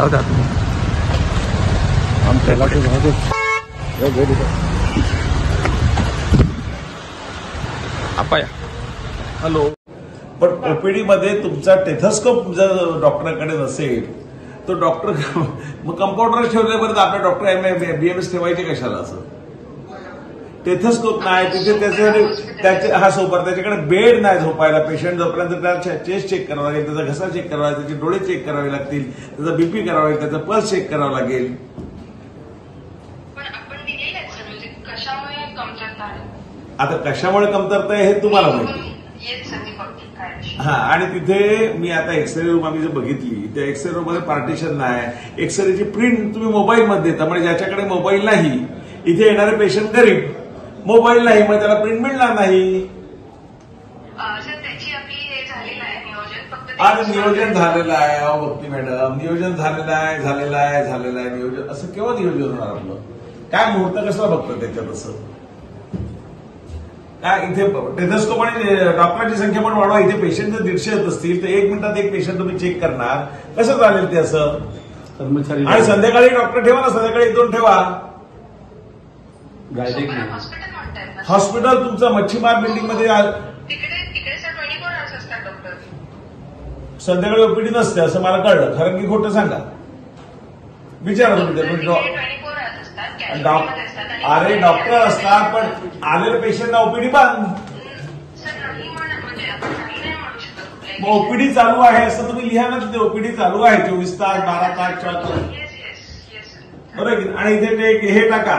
जाऊ द्या तुम्ही आमच्याला ते आपाया. हॅलो. पण ओपीडी मध्ये तुमचा टेथोस्कोप जर डॉक्टरांकडे नसेल तो डॉक्टर मग कंपाऊंडर ठेवल्यापर्यंत आपल्या डॉक्टर बीएमएस ठेवायचे कशाला? असं टेथोस्कोप नाही तिथे त्याचे हा सोपर त्याच्याकडे बेड नाही झोपायला. पेशंट जोपर्यंत त्याचा चेस्ट चेक करावा लागेल, त्याचा घसा चेक करावा लागेल, त्याचे डोळे चेक करावे लागतील, त्याचा बीपी करावा लागेल, त्याचा पल्स चेक करावा लागेल. आता कशामुळे कमतरता आहे हे तुम्हाला माहिती. हा, आणि तिथे मी आता एक्सरे रूम आम्ही जर बघितली त्या एक्सरे रूम मध्ये पार्टिशन नाही. एक्सरेची प्रिंट तुम्ही मोबाईलमध्ये देता, म्हणजे ज्याच्याकडे मोबाईल नाही, इथे येणारे पेशंट गरीब, मोबाईल नाही, मग त्याला प्रिंट मिळणार नाही. आज नियोजन झालेलं आहे. अहो भक्ती मॅडम, नियोजन झालेलं आहे नियोजन. असं केव्हा नियोजन होणार आपलं? काय मुहूर्त कसला बघतो त्याच्यात? असं काय इथे टेथोस्कोप आणि डॉक्टरांची संख्या पण वाढवा. इथे पेशंट जर 150 असतील तर 1 मिनिटात एक पेशंट तुम्ही चेक करणार, कसं चालेल ते? असं कर्मचारी. आणि संध्याकाळी डॉक्टर ठेवा ना, संध्याकाळी 1-2 ठेवा. हॉस्पिटल तुमचं मच्छीमार बिल्डिंग मध्ये संध्याकाळी ओपीडी नसते असं मला कळलं. खरं की खोटं सांगा, विचारा तुम्ही. अरे डॉक्टर असतात पण आलेल्या पेशंटना ओपीडी बंद. ओपीडी चालू आहे असं तुम्ही लिहा ना तिथे. ओपीडी चालू आहे 24 तास, 12 तास, 4 तास, बरोबर. आणि इथे हे टाका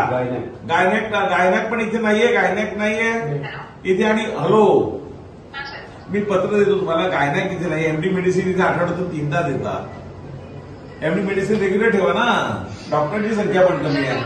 गायनॅक पण इथे नाहीये, गायनॅक नाहीये इथे. आणि हॅलो, मी पत्र देतो तुम्हाला, गायनॅक इथे नाही. एमडी मेडिसिन इथे आठवड्यातून 3दा देतात. एमडी मेडिसिन रेग्युलर ठेवा ना. डॉक्टरची संख्या पण कमी आहे.